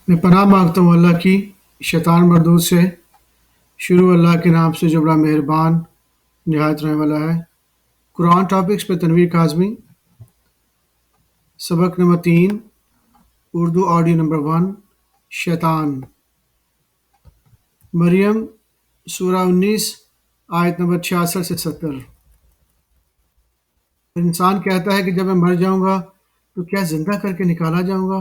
میں پناہ مانگتا ہوں اللہ کی شیطان مردود سے۔ شروع اللہ کے نام سے جو بڑا مہربان نہایت رحم والا ہے۔ قرآن ٹاپکس پہ تنویر کاظمی، سبق نمبر 3، اردو آڈیو نمبر 1، شیطان۔ مریم سورہ 19 آیت نمبر 66 سے 70۔ انسان کہتا ہے کہ جب میں مر جاؤں گا تو کیا زندہ کر کے نکالا جاؤں گا؟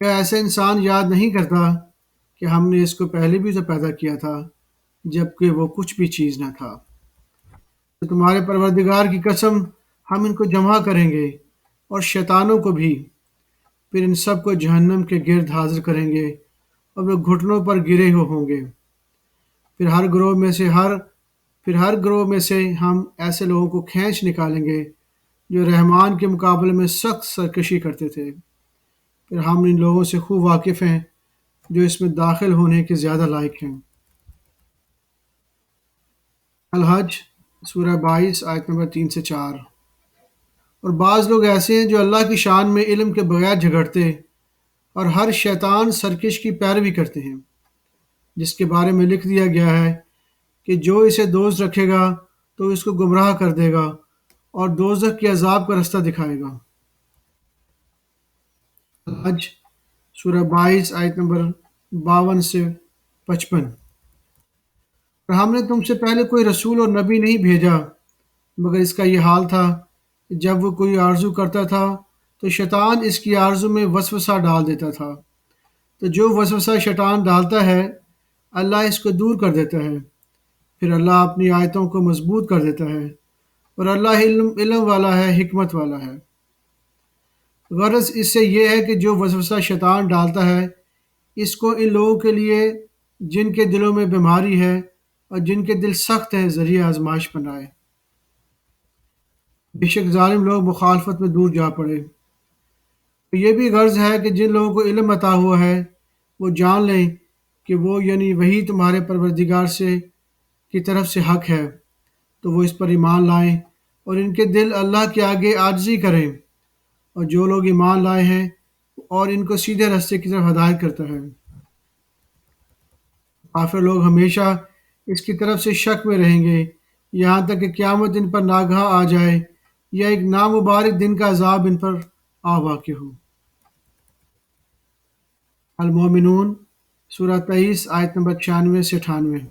کیا ایسا انسان یاد نہیں کرتا کہ ہم نے اس کو پہلے بھی تو پیدا کیا تھا جبکہ وہ کچھ بھی چیز نہ تھا؟ تو تمہارے پروردگار کی قسم ہم ان کو جمع کریں گے اور شیطانوں کو بھی، پھر ان سب کو جہنم کے گرد حاضر کریں گے اور وہ گھٹنوں پر گرے ہوئے ہوں گے۔ پھر ہر گروہ میں سے ہم ایسے لوگوں کو کھینچ نکالیں گے جو رحمان کے مقابلے میں سخت سرکشی کرتے تھے۔ پھر ہم ان لوگوں سے خوب واقف ہیں جو اس میں داخل ہونے کے زیادہ لائق ہیں۔ الحج سورہ 22 آیت نمبر 3 سے 4۔ اور بعض لوگ ایسے ہیں جو اللہ کی شان میں علم کے بغیر جھگڑتے اور ہر شیطان سرکش کی پیروی کرتے ہیں، جس کے بارے میں لکھ دیا گیا ہے کہ جو اسے دوست رکھے گا تو اس کو گمراہ کر دے گا اور دوزخ کے عذاب کا رستہ دکھائے گا۔ الحج سورہ 22 آیت نمبر 52 سے 55۔ اور ہم نے تم سے پہلے کوئی رسول اور نبی نہیں بھیجا مگر اس کا یہ حال تھا کہ جب وہ کوئی آرزو کرتا تھا تو شیطان اس کی آرزو میں وسوسہ ڈال دیتا تھا، تو جو وسوسہ شیطان ڈالتا ہے اللہ اس کو دور کر دیتا ہے، پھر اللہ اپنی آیتوں کو مضبوط کر دیتا ہے، اور اللہ علم والا ہے، حکمت والا ہے۔ غرض اس سے یہ ہے کہ جو وسوسہ شیطان ڈالتا ہے اس کو ان لوگوں کے لیے جن کے دلوں میں بیماری ہے اور جن کے دل سخت ہیں ذریعہ آزمائش بنائے۔ بے شک ظالم لوگ مخالفت میں دور جا پڑے۔ تو یہ بھی غرض ہے کہ جن لوگوں کو علم عطا ہوا ہے وہ جان لیں کہ وہ یعنی وہی تمہارے پروردگار سے کی طرف سے حق ہے، تو وہ اس پر ایمان لائیں اور ان کے دل اللہ کے آگے عاجزی کریں، اور جو لوگ ایمان لائے ہیں اور ان کو سیدھے راستے کی طرف ہدایت کرتا ہے۔ کافر لوگ ہمیشہ اس کی طرف سے شک میں رہیں گے یہاں تک کہ قیامت ان پر ناگہاں آ جائے یا ایک نامبارک دن کا عذاب ان پر آ واقع ہو۔ المومنون سورہ 23 آیت نمبر 96 سے 98۔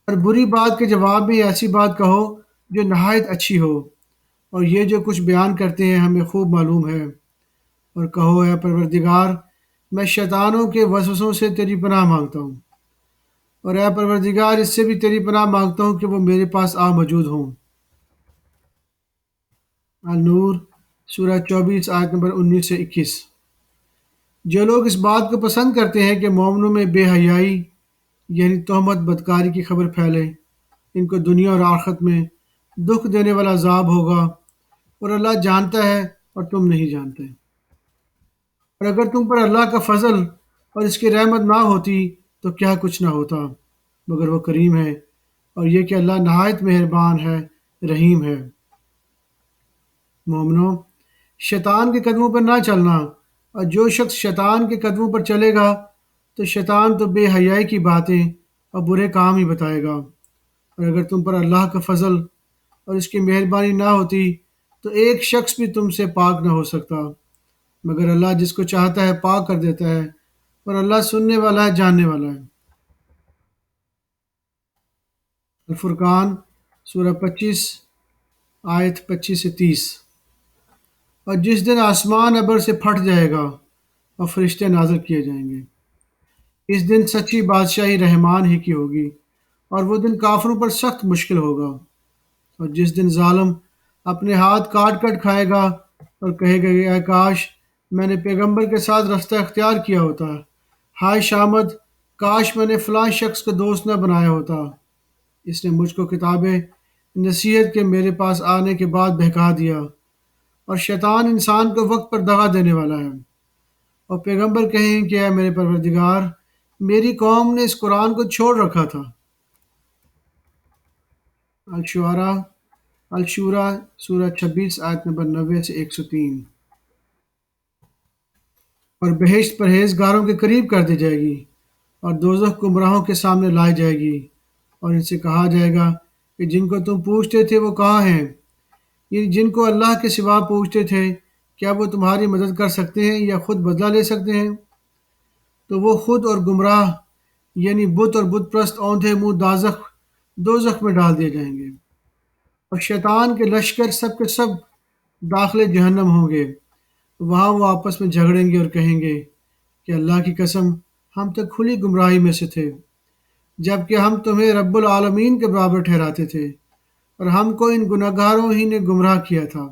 اور بری بات کے جواب میں ایسی بات کہو جو نہایت اچھی ہو، اور یہ جو کچھ بیان کرتے ہیں ہمیں خوب معلوم ہے۔ اور کہو اے پروردگار میں شیطانوں کے وسوسوں سے تیری پناہ مانگتا ہوں، اور اے پروردگار اس سے بھی تیری پناہ مانگتا ہوں کہ وہ میرے پاس آ موجود ہوں۔ النور سورہ 24 آیت نمبر 19 سے 21۔ جو لوگ اس بات کو پسند کرتے ہیں کہ مومنوں میں بے حیائی یعنی تہمت بدکاری کی خبر پھیلے، ان کو دنیا اور آخرت میں دکھ دینے والا عذاب ہوگا، اور اللہ جانتا ہے اور تم نہیں جانتے۔ اور اگر تم پر اللہ کا فضل اور اس کی رحمت نہ ہوتی تو کیا کچھ نہ ہوتا، مگر وہ کریم ہے، اور یہ کہ اللہ نہایت مہربان ہے، رحیم ہے۔ مومنو، شیطان کے قدموں پر نہ چلنا، اور جو شخص شیطان کے قدموں پر چلے گا تو شیطان تو بے حیائی کی باتیں اور برے کام ہی بتائے گا۔ اور اگر تم پر اللہ کا فضل اور اس کی مہربانی نہ ہوتی تو ایک شخص بھی تم سے پاک نہ ہو سکتا، مگر اللہ جس کو چاہتا ہے پاک کر دیتا ہے، اور اللہ سننے والا ہے، جاننے والا ہے۔ الفرقان سورہ 25 آیت 25 سے 30۔ اور جس دن آسمان ابر سے پھٹ جائے گا اور فرشتے نازل کیے جائیں گے، اس دن سچی بادشاہی رحمان ہی کی ہوگی، اور وہ دن کافروں پر سخت مشکل ہوگا۔ اور جس دن ظالم اپنے ہاتھ کاٹ کاٹ کھائے گا اور کہے گا کہ اے کاش میں نے پیغمبر کے ساتھ رستہ اختیار کیا ہوتا، ہائے شامت کاش میں نے فلاں شخص کو دوست نہ بنایا ہوتا، اس نے مجھ کو کتاب نصیحت کے میرے پاس آنے کے بعد بہکا دیا۔ اور شیطان انسان کو وقت پر دغا دینے والا ہے، اور پیغمبر کہیں کہ اے میرے پروردگار میری قوم نے اس قرآن کو چھوڑ رکھا تھا۔ الشورى سورہ 26 آیت نمبر 90 سے 103۔ اور بہشت پرہیزگاروں کے قریب کر دی جائے گی، اور دوزخ گمراہوں کے سامنے لائی جائے گی، اور ان سے کہا جائے گا کہ جن کو تم پوچھتے تھے وہ کہاں ہیں؟ یہ جن کو اللہ کے سوا پوچھتے تھے، کیا وہ تمہاری مدد کر سکتے ہیں یا خود بدلہ لے سکتے ہیں؟ تو وہ خود اور گمراہ، یعنی بت اور بت پرست اوندھے منہ دوزخ میں ڈال دیے جائیں گے، اور شیطان کے لشکر سب کے سب داخل جہنم ہوں گے۔ وہاں وہ آپس میں جھگڑیں گے اور کہیں گے کہ اللہ کی قسم، ہم تو کھلی گمراہی میں سے تھے، جبکہ ہم تمہیں رب العالمین کے برابر ٹھہراتے تھے، اور ہم کو ان گناہ گاروں ہی نے گمراہ کیا تھا۔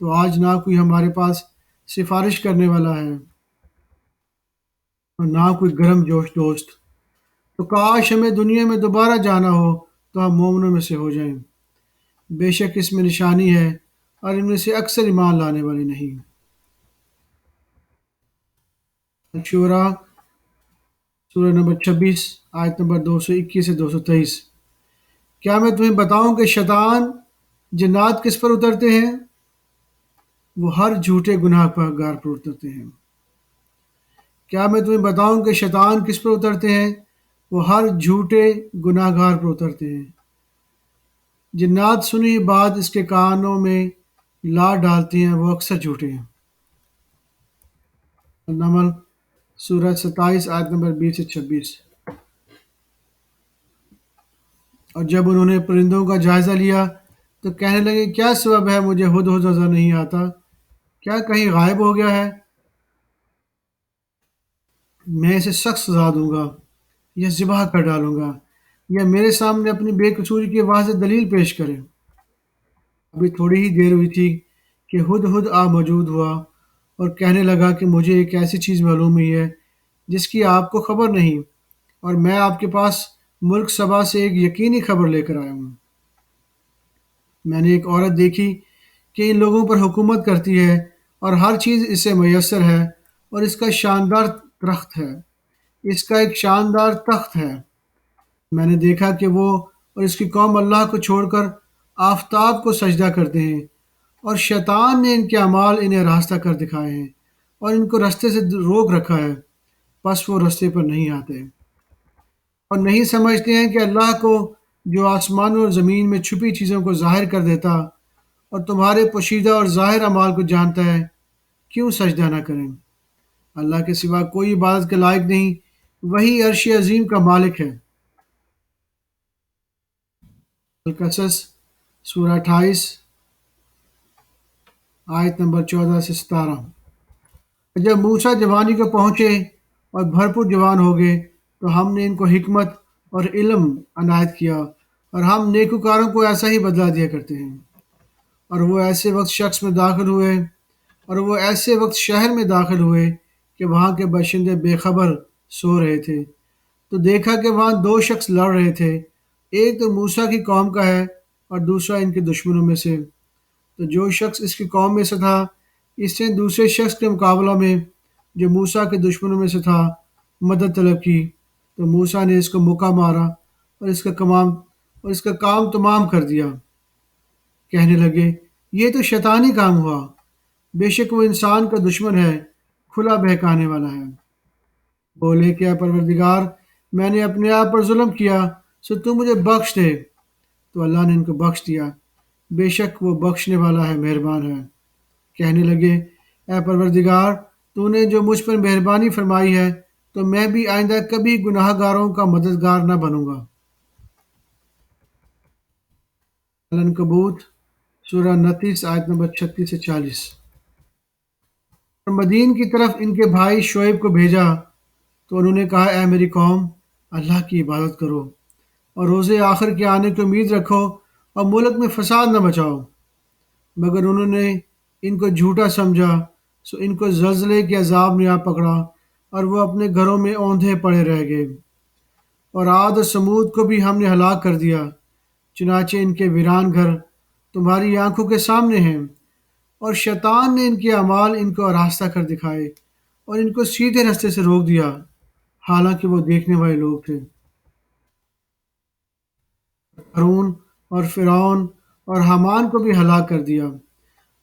تو آج نہ کوئی ہمارے پاس سفارش کرنے والا ہے اور نہ کوئی گرم جوش دوست۔ تو کاش ہمیں دنیا میں دوبارہ جانا ہو تو ہم مومنوں میں سے ہو جائیں۔ بے شک اس میں نشانی ہے، اور ان میں سے اکثر ایمان لانے والے نہیں۔ شورا سورہ نمبر 26، آیت نمبر 221 سے 223۔ کیا میں تمہیں بتاؤں کہ شیطان جنات کس پر اترتے ہیں؟ وہ ہر جھوٹے گناہ گار پر اترتے ہیں۔ کیا میں تمہیں بتاؤں کہ شیطان کس پر اترتے ہیں؟ وہ ہر جھوٹے گناہ گار پر اترتے ہیں۔ جنات سنی بات اس کے کانوں میں لا ڈالتے ہیں، وہ اکثر جھوٹے ہیں۔ النمل سورہ 27، آیت نمبر 20 سے 26۔ اور جب انہوں نے پرندوں کا جائزہ لیا تو کہنے لگے، کیا سبب ہے مجھے ہدہد نظر نہیں آتا؟ کیا کہیں غائب ہو گیا ہے؟ میں اسے سخت سزا دوں گا، یا ذبح کر ڈالوں گا، یا میرے سامنے اپنی بے قصوری کی واضح دلیل پیش کرے۔ ابھی تھوڑی ہی دیر ہوئی تھی کہ ہدہد آ موجود ہوا اور کہنے لگا کہ مجھے ایک ایسی چیز معلوم ہوئی ہے جس کی آپ کو خبر نہیں، اور میں آپ کے پاس ملک سبا سے ایک یقینی خبر لے کر آیا ہوں۔ میں نے ایک عورت دیکھی کہ ان لوگوں پر حکومت کرتی ہے، اور ہر چیز اسے میسر ہے، اور اس کا شاندار تخت ہے، اس کا ایک شاندار تخت ہے۔ میں نے دیکھا کہ وہ اور اس کی قوم اللہ کو چھوڑ کر آفتاب کو سجدہ کرتے ہیں، اور شیطان نے ان کے اعمال انہیں راستہ کر دکھائے ہیں، اور ان کو رستے سے روک رکھا ہے، پس وہ رستے پر نہیں آتے، اور نہیں سمجھتے ہیں کہ اللہ کو جو آسمانوں اور زمین میں چھپی چیزوں کو ظاہر کر دیتا اور تمہارے پوشیدہ اور ظاہر اعمال کو جانتا ہے، کیوں سجدہ نہ کریں؟ اللہ کے سوا کوئی عبادت کے لائق نہیں، وہی عرش عظیم کا مالک ہے۔ القصص سورہ 28، آیت نمبر 14 سے 17۔ جب موسیٰ جوانی کو پہنچے اور بھرپور جوان ہو گئے تو ہم نے ان کو حکمت اور علم عنایت کیا، اور ہم نیکوکاروں کو ایسا ہی بدلہ دیا کرتے ہیں۔ اور وہ ایسے وقت شہر میں داخل ہوئے کہ وہاں کے باشندے بے خبر سو رہے تھے، تو دیکھا کہ وہاں دو شخص لڑ رہے تھے، ایک تو موسیٰ کی قوم کا ہے اور دوسرا ان کے دشمنوں میں سے۔ تو جو شخص اس کی قوم میں سے تھا، اس نے دوسرے شخص کے مقابلہ میں جو موسیٰ کے دشمنوں میں سے تھا مدد طلب کی، تو موسیٰ نے اس کو مکہ مارا اور اس کا کام تمام کر دیا۔ کہنے لگے، یہ تو شیطانی کام ہوا، بے شک وہ انسان کا دشمن ہے، کھلا بہکانے والا ہے۔ بولے کہ اے پروردگار، میں نے اپنے آپ پر ظلم کیا، سو تو مجھے بخش دے۔ تو اللہ نے ان کو بخش دیا، بے شک وہ بخشنے والا ہے، مہربان ہے۔ کہنے لگے، اے پروردگار، تو نے جو مجھ پر مہربانی فرمائی ہے، تو میں بھی آئندہ کبھی گناہ گاروں کا مددگار نہ بنوں گا۔ العنکبوت سورہ 29، آیت نمبر 36 سے 40۔ اور مدین کی طرف ان کے بھائی شعیب کو بھیجا تو انہوں نے کہا، اے میری قوم، اللہ کی عبادت کرو اور روز آخر کے آنے کی امید رکھو، اور ملک میں فساد نہ مچاؤ۔ مگر انہوں نے ان کو جھوٹا سمجھا، سو ان کو زلزلے کے عذاب نے آ پکڑا، اور وہ اپنے گھروں میں اوندھے پڑے رہ گئے۔ اور عاد و سمود کو بھی ہم نے ہلاک کر دیا، چنانچہ ان کے ویران گھر تمہاری آنکھوں کے سامنے ہیں، اور شیطان نے ان کے اعمال ان کو آراستہ کر دکھائے اور ان کو سیدھے رستے سے روک دیا، حالانکہ وہ دیکھنے والے لوگ تھے۔ قارون اور فرعون اور حامان کو بھی ہلاک کر دیا۔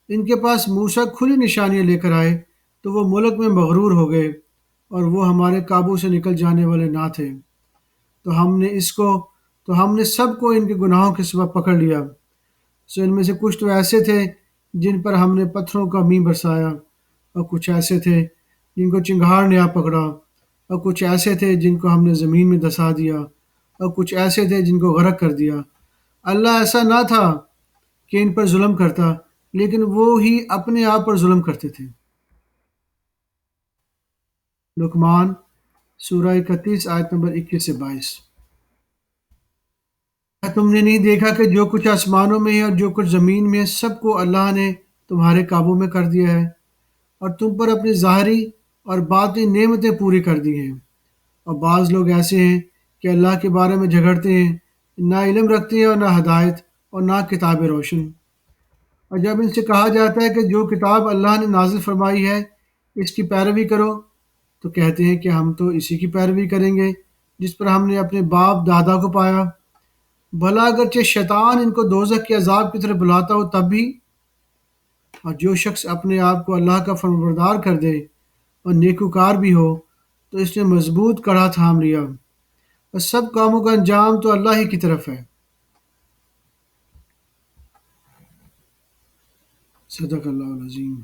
ان کے پاس موسیٰ کھلی نشانیاں لے کر آئے تو وہ ملک میں مغرور ہو گئے اور وہ ہمارے قابو سے نکل جانے والے نہ تھے، تو ہم نے سب کو ان کے گناہوں کے سبب پکڑ لیا۔ سو ان میں سے کچھ تو ایسے تھے جن پر ہم نے پتھروں کا مینہ برسایا، اور کچھ ایسے تھے جن کو چنگھاڑ نے آ پکڑا، اور کچھ ایسے تھے جن کو ہم نے زمین میں دسا دیا، اور کچھ ایسے تھے جن کو غرق کر دیا۔ اللہ ایسا نہ تھا کہ ان پر ظلم کرتا، لیکن وہ ہی اپنے آپ پر ظلم کرتے تھے۔ لقمان سورہ 31 آیت نمبر 21 سے 22۔ کیا تم نے نہیں دیکھا کہ جو کچھ آسمانوں میں ہے اور جو کچھ زمین میں ہے، سب کو اللہ نے تمہارے قابو میں کر دیا ہے، اور تم پر اپنی ظاہری اور باطنی نعمتیں پوری کر دی ہیں۔ اور بعض لوگ ایسے ہیں کہ اللہ کے بارے میں جھگڑتے ہیں، نہ علم رکھتے ہیں اور نہ ہدایت اور نہ کتاب روشن۔ اور جب ان سے کہا جاتا ہے کہ جو کتاب اللہ نے نازل فرمائی ہے اس کی پیروی کرو، تو کہتے ہیں کہ ہم تو اسی کی پیروی کریں گے جس پر ہم نے اپنے باپ دادا کو پایا۔ بھلا اگرچہ شیطان ان کو دوزخ کے عذاب کی طرف بلاتا ہو تب بھی۔ اور جو شخص اپنے آپ کو اللہ کا فرمانبردار کر دے اور نیکوکار بھی ہو تو اس نے مضبوط کڑا تھام لیا، اور سب کاموں کا انجام تو اللہ ہی کی طرف ہے۔ صدق اللہ العظیم۔